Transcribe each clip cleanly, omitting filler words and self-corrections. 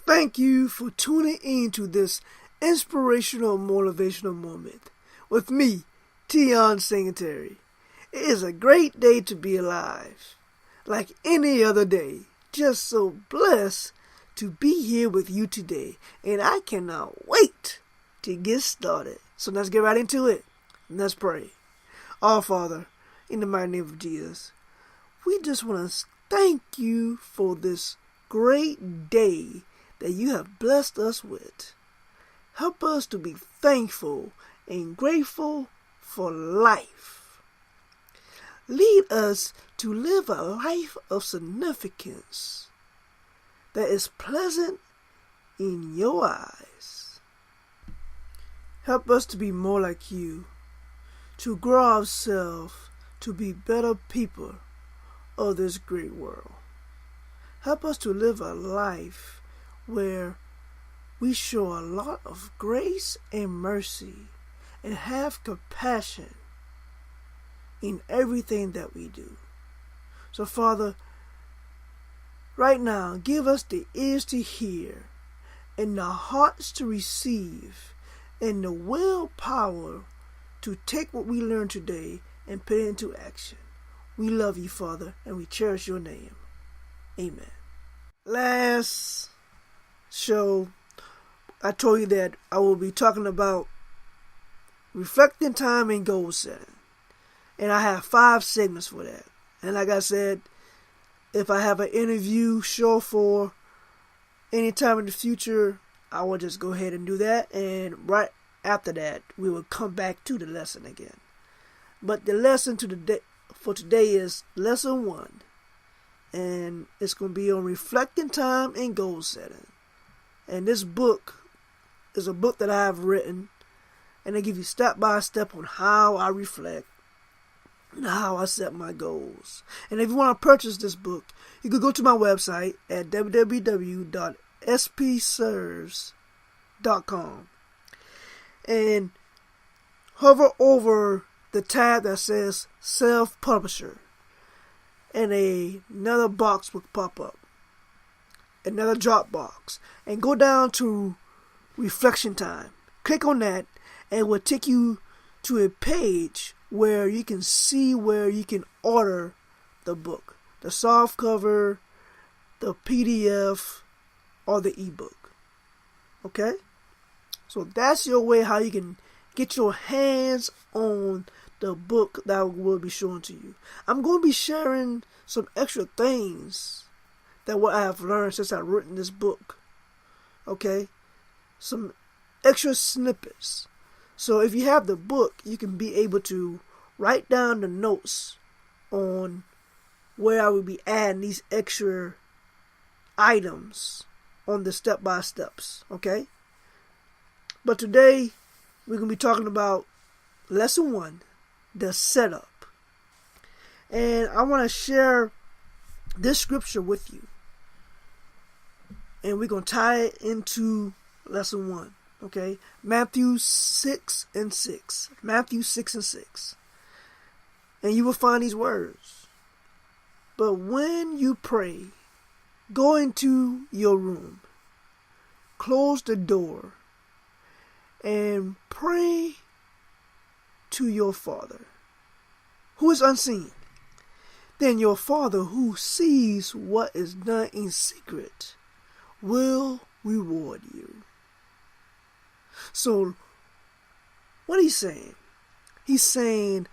Thank you for tuning in to this inspirational motivational moment with me, Teon Singletary. It is a great day to be alive. Like any other day, just so blessed to be here with you today, and I cannot wait to get started. So let's get right into it. Let's pray. Our Father, in the mighty name of Jesus, we just want to thank you for this great day that you have blessed us with. Help us to be thankful and grateful for life. Lead us to live a life of significance that is pleasant in your eyes. Help us to be more like you, to grow ourselves to be better people of this great world. Help us to live a life where we show a lot of grace and mercy and have compassion in everything that we do. So, Father, right now, give us the ears to hear and the hearts to receive and the willpower to take what we learned today and put it into action. We love you, Father, and we cherish your name. Amen. Last show, I told you that I will be talking about reflecting time and goal setting. And I have 5 segments for that. And like I said, if I have an interview show for any time in the future, I will just go ahead and do that. And right after that, we will come back to the lesson again. But the lesson for today is lesson 1. And it's going to be on reflecting time and goal setting. And this book is a book that I have written. And I give you step by step on how I reflect and how I set my goals. And if you want to purchase this book, you can go to my website at www.spserves.com and hover over the tab that says self-publisher, and another box will pop up, another drop box, and go down to reflection time. Click on that and it will take you to a page where you can see where you can order the book, the soft cover, the PDF, or the ebook. Okay? So that's your way how you can get your hands on the book that will be shown to you. I'm going to be sharing some extra things that what I have learned since I've written this book. Okay? Some extra snippets. So if you have the book, you can be able to write down the notes on where I will be adding these extra items on the step-by-steps, okay? But today, we're going to be talking about lesson 1, the setup. And I want to share this scripture with you. And we're going to tie it into lesson 1. Okay, Matthew 6 and 6. Matthew 6 and 6. And you will find these words. But when you pray, go into your room, close the door, and pray to your Father, who is unseen. Then your Father, who sees what is done in secret, will reward you. So, what he's saying? He's saying,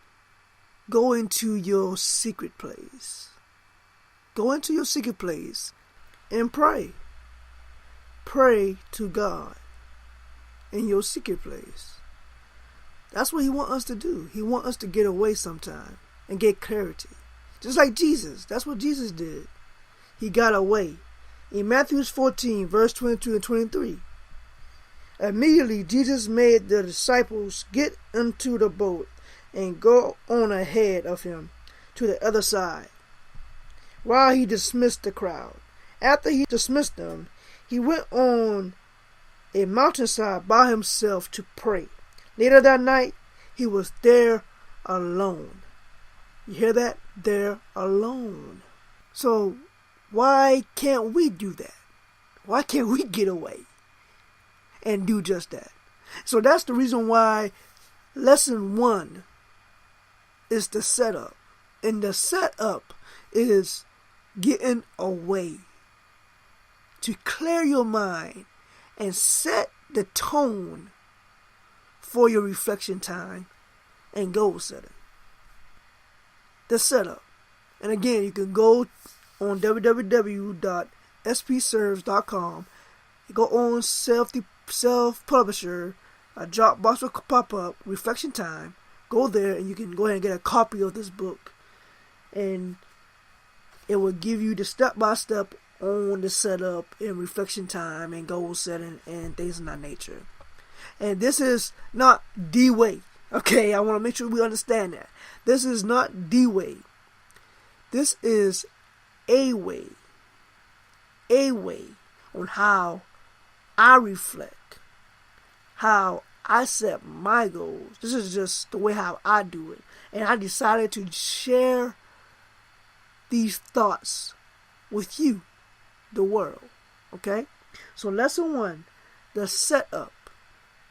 go into your secret place. Go into your secret place and pray. Pray to God in your secret place. That's what he wants us to do. He wants us to get away sometime and get clarity. Just like Jesus. That's what Jesus did. He got away. In Matthew 14, verse 22 and 23. Immediately Jesus made the disciples get into the boat and go on ahead of him to the other side, while he dismissed the crowd. After he dismissed them, he went on a mountainside by himself to pray. Later that night, he was there alone. You hear that? They're alone. So why can't we do that? Why can't we get away and do just that? So that's the reason why lesson 1 is the setup. And the setup is getting away to clear your mind and set the tone for your reflection time and goal setting. The setup. And again, you can go on www.spserves.com. You go on self-publisher, a Dropbox will pop up, reflection time. Go there and you can go ahead and get a copy of this book. And it will give you the step-by-step on the setup and reflection time and goal setting and things of that nature. And this is not the way. Okay, I want to make sure we understand that. This is not the way. This is a way. A way on how I reflect, how I set my goals. This is just the way how I do it. And I decided to share these thoughts with you, the world. Okay? So lesson 1, the setup.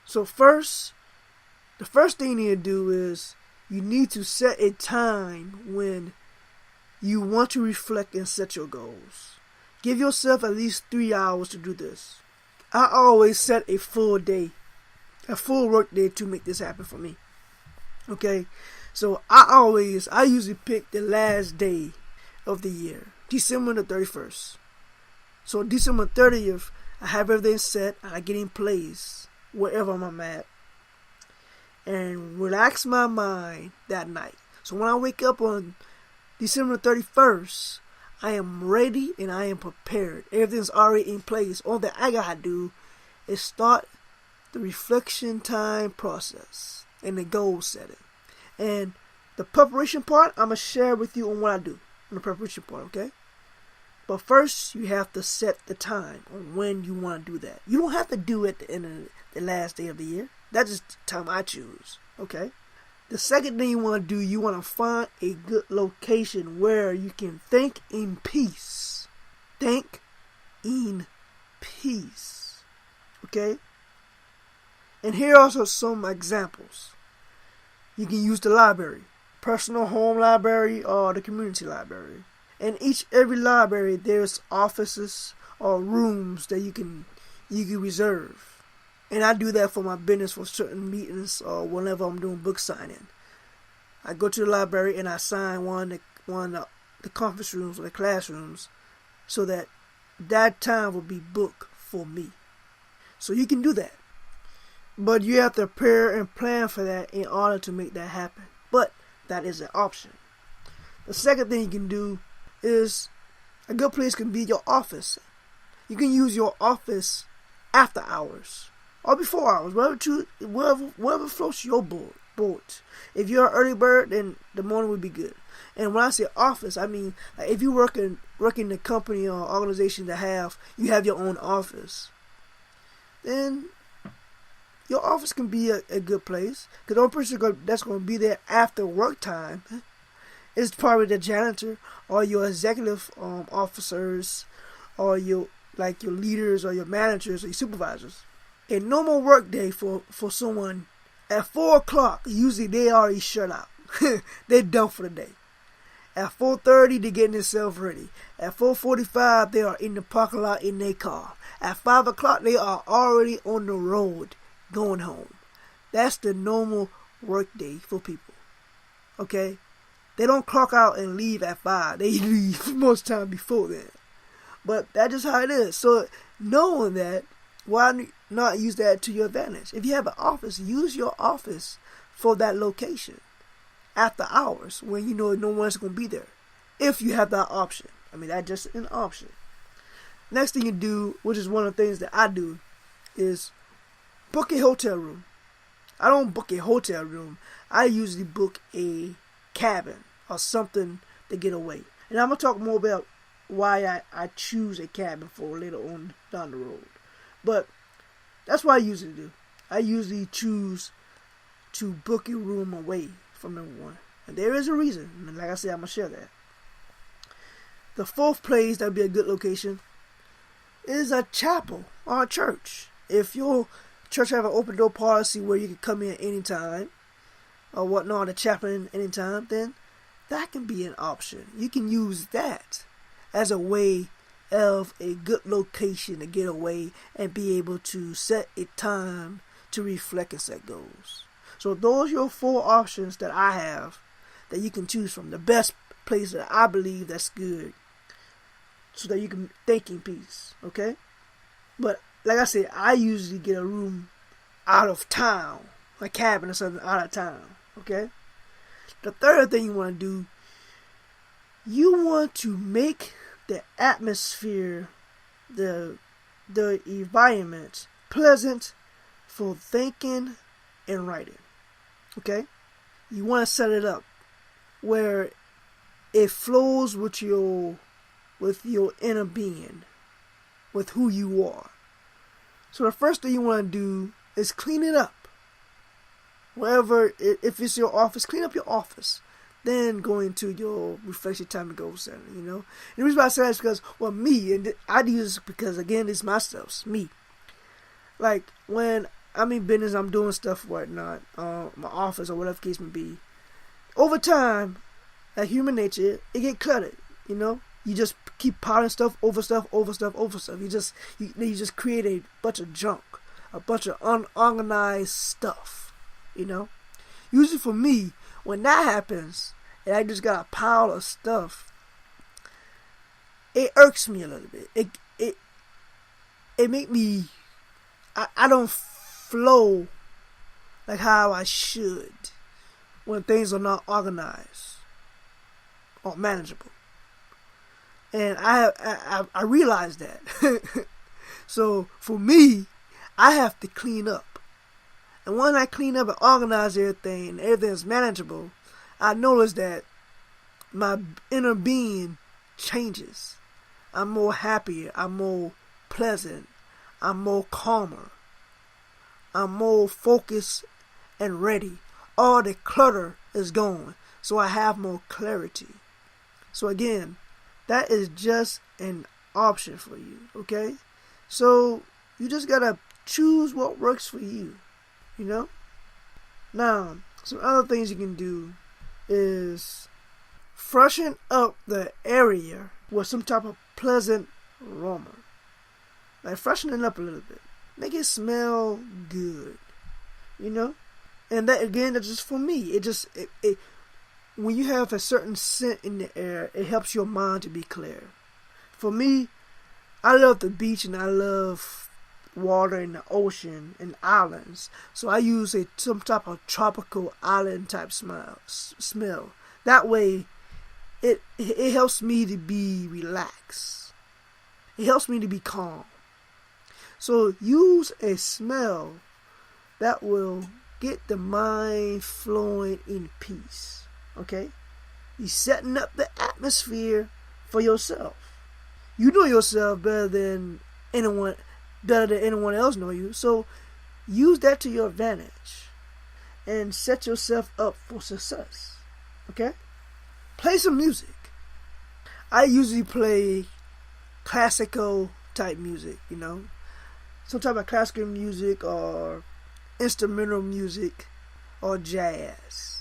So the first thing you need to do is you need to set a time when you want to reflect and set your goals. Give yourself at least 3 hours to do this. I always set a full day, a full work day to make this happen for me. Okay? So I usually pick the last day of the year, December the 31st. So December 30th, I have everything set and I get in place wherever I'm at and relax my mind that night. So when I wake up on December 31st, I am ready and I am prepared. Everything's already in place. All that I gotta do is start the reflection time process and the goal setting. And the preparation part, I'm gonna share with you on what I do in the preparation part, okay? But first, you have to set the time on when you want to do that. You don't have to do it at the end of the last day of the year. That's just the time I choose, okay? The second thing you want to do, you want to find a good location where you can think in peace. Think in peace, okay? And here are also some examples. You can use the library, personal home library or the community library. In every library, there's offices or rooms that you can reserve. And I do that for my business for certain meetings or whenever I'm doing book signing. I go to the library and I sign one of the conference rooms or the classrooms so that time will be booked for me. So you can do that. But you have to prepare and plan for that in order to make that happen. But that is an option. The second thing you can do is a good place can be your office. You can use your office after hours or before hours, wherever floats your boat. If you're an early bird, then the morning would be good. And when I say office, I mean like if you work in the company or organization that you have your own office, then your office can be a good place. Because the only person that's going to be there after work time is probably the janitor or your executive officers or your leaders or your managers or your supervisors. A normal work day for someone at 4 o'clock, usually they already shut out. They're done for the day. At 4:30, they're getting themselves ready. At 4:45, they are in the parking lot in their car. At 5 o'clock, they are already on the road going home. That's the normal work day for people. Okay? They don't clock out and leave at 5. They leave most time before then. But that's just how it is. So knowing that, why not use that to your advantage? If you have an office, use your office for that location after hours when you know no one's going to be there. If you have that option. I mean, that's just an option. Next thing you do, which is one of the things that I do, is book a hotel room. I don't book a hotel room. I usually book a cabin or something to get away. And I'm going to talk more about why I choose a cabin for later on down the road. But that's what I usually do. I usually choose to book a room away from everyone. And there is a reason. And like I said, I'm going to share that. The fourth place that would be a good location is a chapel or a church. If your church have an open door policy where you can come in anytime or whatnot, a chaplain anytime, then that can be an option. You can use that as a way of a good location to get away and be able to set a time to reflect and set goals. So those are your 4 options that I have that you can choose from. The best place that I believe that's good so that you can think in peace, okay? But like I said, I usually get a room out of town, a cabin or something out of town, okay? The third thing you want to do, you want to make the atmosphere, the environment pleasant for thinking and writing, okay? You want to set it up where it flows with your inner being, with who you are. So the first thing you want to do is clean it up. Wherever, if it's your office, clean up your office. Then go into your reflection time and goal setting, you know. And the reason why I say that is because, well, me, and I do this because, again, it's myself, it's me. Like, when I'm in business, I'm doing stuff, whatnot, my office or whatever case may be. Over time, like human nature, it get cluttered, you know. You just keep piling stuff over stuff, over stuff, over stuff. You just create a bunch of junk, a bunch of unorganized stuff, you know. Usually for me, when that happens, and I just got a pile of stuff, it irks me a little bit. It make me, I don't flow like how I should when things are not organized or manageable. And I realize that. So for me, I have to clean up. And when I clean up and organize everything and everything's manageable, I notice that my inner being changes. I'm more happier. I'm more pleasant. I'm more calmer. I'm more focused and ready. All the clutter is gone. So I have more clarity. So again, that is just an option for you, okay? So you just gotta choose what works for you, you know? Now, some other things you can do is freshen up the area with some type of pleasant aroma. Like freshen it up a little bit. Make it smell good, you know? And that, again, that's just for me. When you have a certain scent in the air, it helps your mind to be clear. For me, I love the beach and I love water and the ocean and islands. So I use some type of tropical island type smell. That way, it helps me to be relaxed. It helps me to be calm. So use a smell that will get the mind flowing in peace. Okay? You're setting up the atmosphere for yourself. You know yourself better than anyone else know you. So use that to your advantage and set yourself up for success. Okay? Play some music. I usually play classical type music, you know. Some type of classical music or instrumental music or jazz.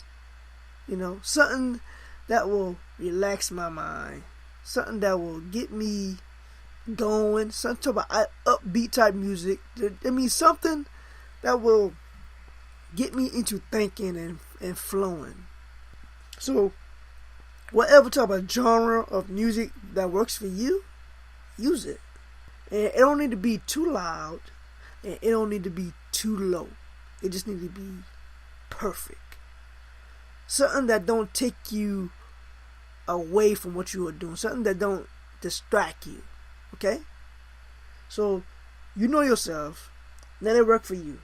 You know, something that will relax my mind. Something that will get me going. Some type of upbeat type music. I mean, something that will get me into thinking and flowing. So, whatever type of genre of music that works for you, use it. And it don't need to be too loud. And it don't need to be too low. It just needs to be perfect. Something that don't take you away from what you are doing. Something that don't distract you. Okay? So, you know yourself. Let it work for you.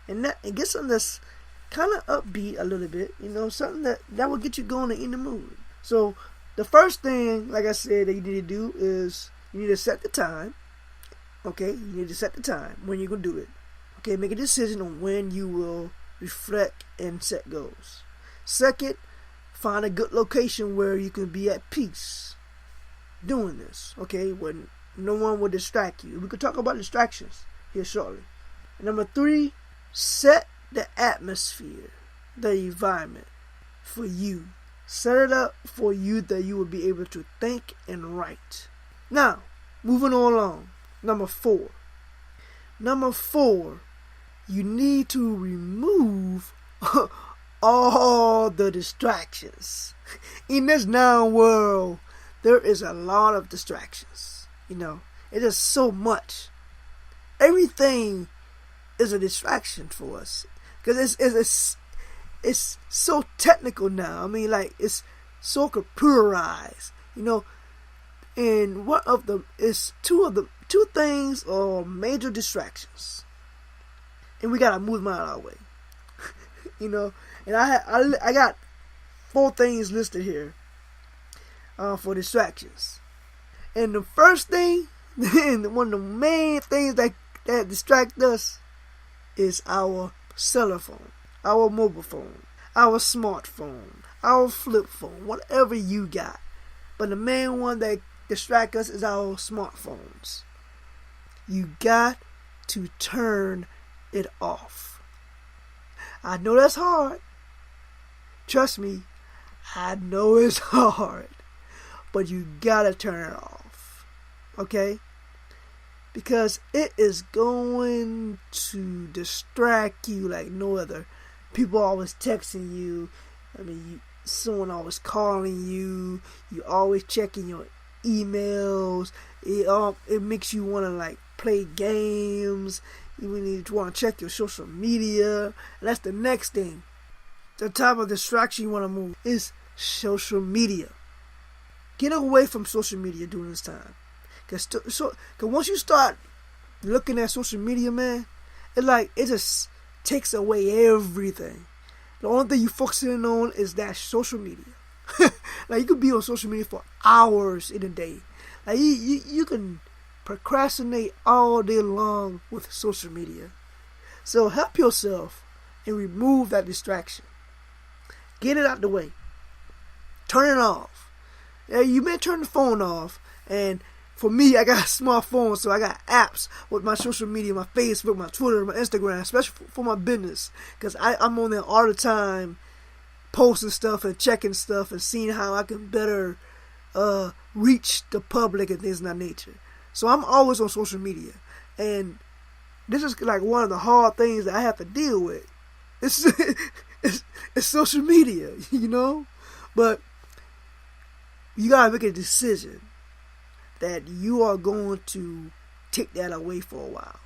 And get something that's kind of upbeat a little bit. You know, something that will get you going and in the mood. So, the first thing, like I said, that you need to do is you need to set the time. Okay? You need to set the time when you're going to do it. Okay? Make a decision on when you will reflect and set goals. Second, find a good location where you can be at peace doing this. Okay, when no one will distract you. We could talk about distractions here shortly. Number 3, set the atmosphere, the environment for you. Set it up for you that you will be able to think and write. Now, moving on along. Number 4. Number 4, you need to remove all the distractions. In this now world, there is a lot of distractions. It is so much. Everything is a distraction for us because it's so technical now. I mean, like, it's so computerized. And two things are major distractions, and we gotta move them out of our way. And I got 4 things listed here for distractions. And the first thing, one of the main things that distract us is our cell phone, our mobile phone, our smartphone, our flip phone, whatever you got. But the main one that distracts us is our smartphones. You got to turn it off. I know that's hard. Trust me, I know it's hard. But you gotta turn it off. Okay? Because it is going to distract you like no other. People always texting you. Someone always calling you. You always checking your emails. It makes you want to play games. You want to check your social media. And that's the next thing. The type of distraction you want to move is social media. Get away from social media during this time. Cause once you start looking at social media, man, it just takes away everything. The only thing you focusing on is that social media. You could be on social media for hours in a day. You can procrastinate all day long with social media. So help yourself and remove that distraction. Get it out the way. Turn it off. You may turn the phone off, and for me, I got a smartphone, so I got apps with my social media, my Facebook, my Twitter, my Instagram, especially for my business, because I'm on there all the time, posting stuff and checking stuff and seeing how I can better reach the public and things of that nature. So I'm always on social media, and this is one of the hard things that I have to deal with. It's social media, but you gotta make a decision that you are going to take that away for a while.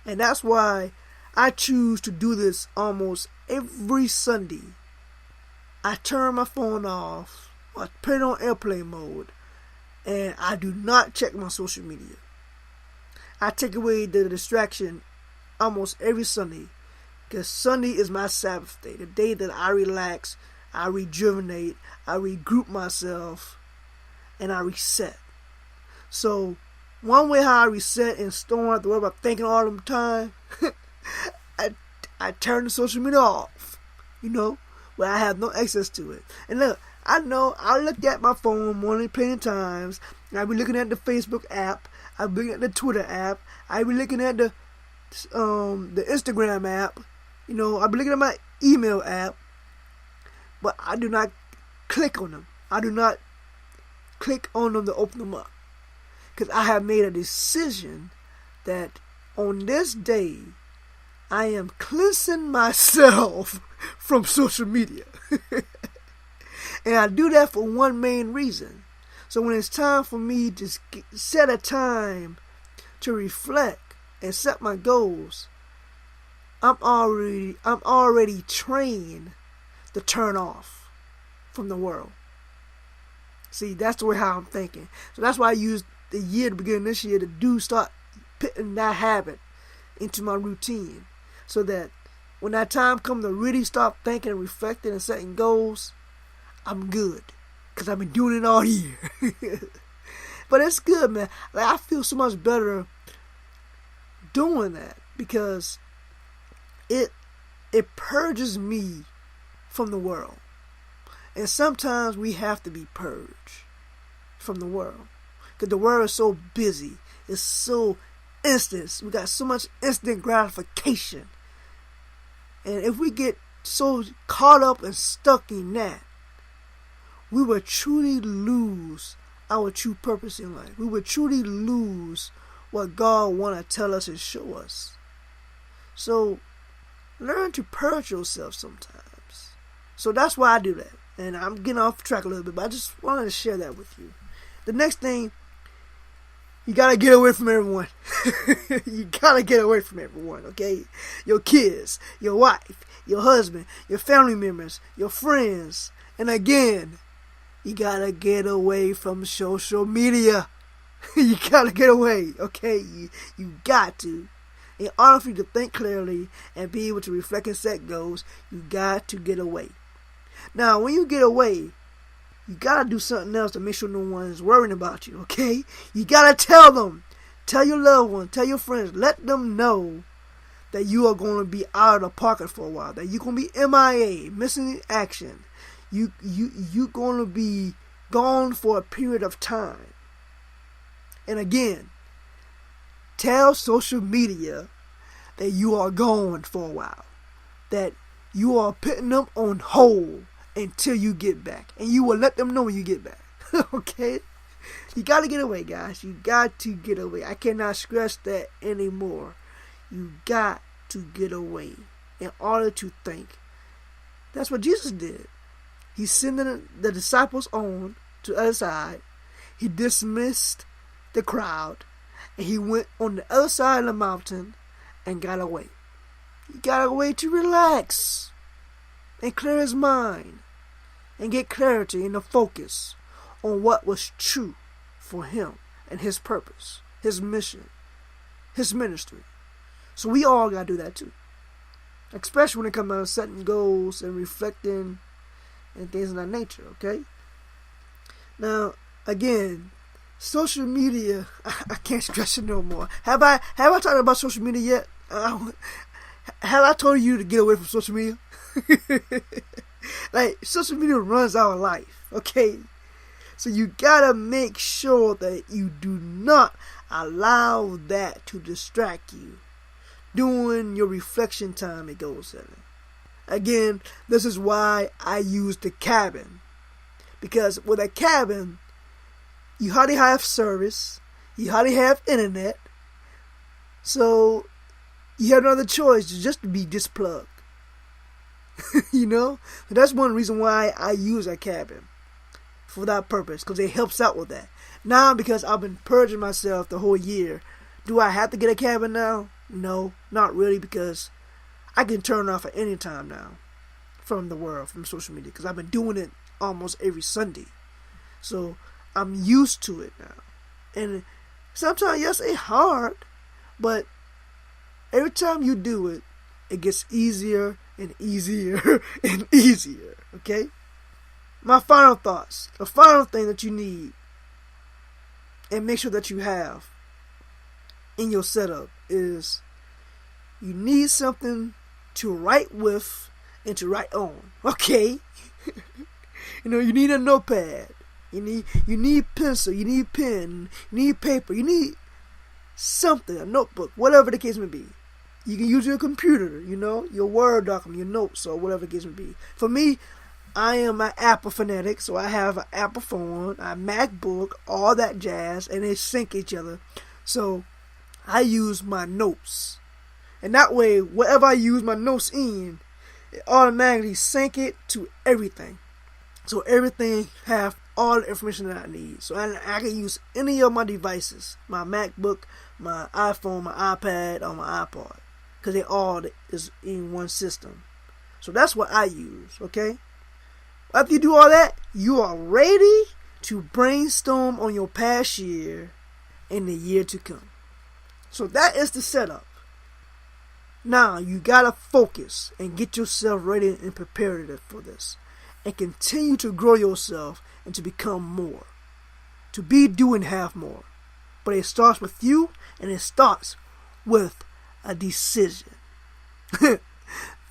And that's why I choose to do this almost every Sunday. I turn my phone off, I put it on airplane mode, and I do not check my social media. I take away the distraction almost every Sunday, because Sunday is my Sabbath day, the day that I relax, I rejuvenate, I regroup myself, and I reset. So, one way how I reset and don't have to worry about thinking all the time, I turn the social media off, where I have no access to it. And look, I know I looked at my phone more plenty of times. I be looking at the Facebook app, I be looking at the Twitter app, I be looking at the Instagram app, I be looking at my email app, but I do not click on them. I do not click on them to open them up. Because I have made a decision that on this day, I am cleansing myself from social media. And I do that for one main reason. So when it's time for me to set a time to reflect and set my goals, I'm already trained to turn off from the world. See, that's the way how I'm thinking. So that's why I used the year, the beginning of this year, to start putting that habit into my routine, so that when that time comes to really start thinking and reflecting and setting goals, I'm good, because I've been doing it all year. But it's good, man. I feel so much better doing that, because it purges me from the world. And sometimes we have to be purged from the world. Because the world is so busy. It's so instant. We got so much instant gratification. And if we get so caught up and stuck in that, we will truly lose our true purpose in life. We will truly lose what God wants to tell us and show us. So, learn to purge yourself sometimes. So that's why I do that. And I'm getting off track a little bit, but I just wanted to share that with you. The next thing, you gotta get away from everyone. You gotta get away from everyone, okay? Your kids, your wife, your husband, your family members, your friends. And again, you gotta get away from social media. You gotta get away, okay? You got to. In order for you to think clearly and be able to reflect and set goals, you got to get away. Now, when you get away, you gotta do something else to make sure no one is worrying about you, okay? You gotta tell them. Tell your loved ones, tell your friends, let them know that you are going to be out of the pocket for a while, that you're going to be MIA, missing in action. You're going to be gone for a period of time. And again, tell social media that you are gone for a while, that you are putting them on hold until you get back, and you will let them know when you get back. Okay? You got to get away, guys. You got to get away. I cannot stress that anymore. You got to get away in order to think. That's what Jesus did. He sent the disciples on to the other side. He dismissed the crowd, and he went on the other side of the mountain and got away. He got away to relax and clear his mind and get clarity and a focus on what was true for him and his purpose, his mission, his ministry. So we all got to do that too. Especially when it comes to setting goals and reflecting and things of that nature, okay? Now, again, social media, I can't stress it no more. Have I talked about social media yet? Have I told you to get away from social media? Like, social media runs our life, okay? So you gotta make sure that you do not allow that to distract you during your reflection time and goal setting. Again, this is why I use the cabin. Because with a cabin, you hardly have service, you hardly have internet, so you have another choice just to be displugged. You know? So that's one reason why I use a cabin. For that purpose, because it helps out with that. Now, because I've been purging myself the whole year, do I have to get a cabin now? No, not really, because I can turn off at any time now from the world, from social media, because I've been doing it almost every Sunday. So I'm used to it now. And sometimes, yes, it's hard, but every time you do it, it gets easier and easier and easier, okay? My final thoughts, the final thing that you need and make sure that you have in your setup is you need something to write with and to write on. Okay? You know, you need a notepad. You need pencil, you need pen, you need paper, you need something, a notebook, whatever the case may be. You can use your computer, you know, your Word document, your notes, or whatever the case may be. For me, I am an Apple fanatic, so I have an Apple phone, a MacBook, all that jazz, and they sync each other. So I use my notes. And that way, whatever I use my notes in, it automatically sync it to everything. So everything have all the information that I need. So I can use any of my devices, my MacBook, my iPhone, my iPad, or my iPod. Because they all is in one system. So that's what I use, okay? After you do all that, you are ready to brainstorm on your past year and the year to come. So that is the setup. Now, you got to focus and get yourself ready and prepared for this. And continue to grow yourself and to become more. To be, do, and have more. But it starts with you, and it starts with a decision.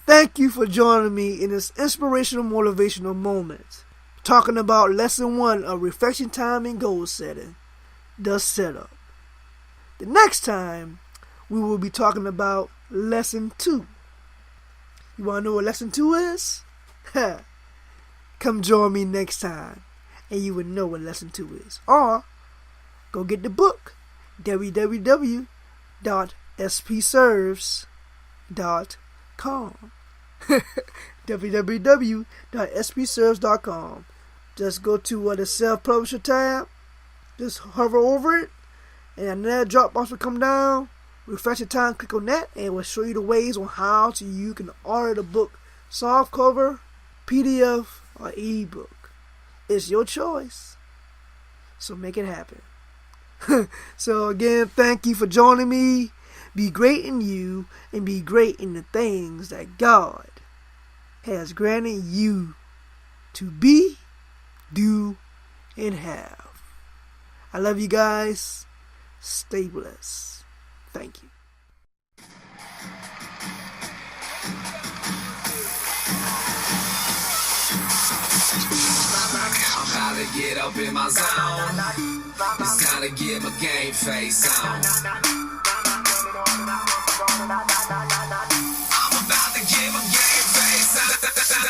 Thank you for joining me in this inspirational, motivational moment, talking about lesson 1 of reflection time and goal setting. the setup. The next time, we will be talking about Lesson 2. You want to know what Lesson 2 is? Come join me next time, and you will know what Lesson 2 is. Or, go get the book, www.spserves.com. www.spserves.com. Just go to the self-publisher tab. Just hover over it, and that drop box will come down. Refresh your time, click on that, and it will show you the ways on how you can order the book, softcover, PDF, or ebook. It's your choice. So make it happen. So again, thank you for joining me. Be great in you, and be great in the things that God has granted you to be, do, and have. I love you guys. Stay blessed. Thank you. I'm about to get up in my zone. It's time to get my game face on. I'm about to get my game face on.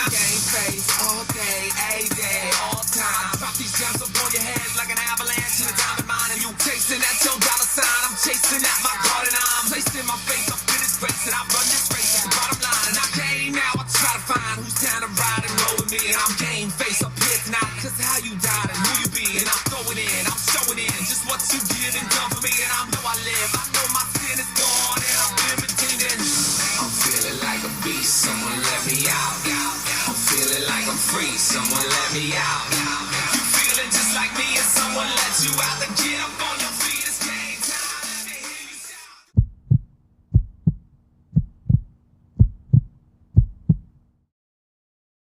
Game face all day, a day, all time. Pop these gems up on your head like an avalanche in a diamond mine. And you chasing that your dollar sign. I'm chasing at my garden. I'm placing my face up in this race. And I run this race at the bottom line. And I game now. I try to find who's down to ride and roll with me. And I'm game face up here tonight. Cause how you died and who you be. And I'm throwing in, I'm showing in just what you did and done for me. And I know I live. I know my sin is gone. And I've been redeemed. And I'm feeling like a beast. Someone let me out. I'm feeling like I'm free. Someone let me out. You feeling just like me and someone let you out. Then get up on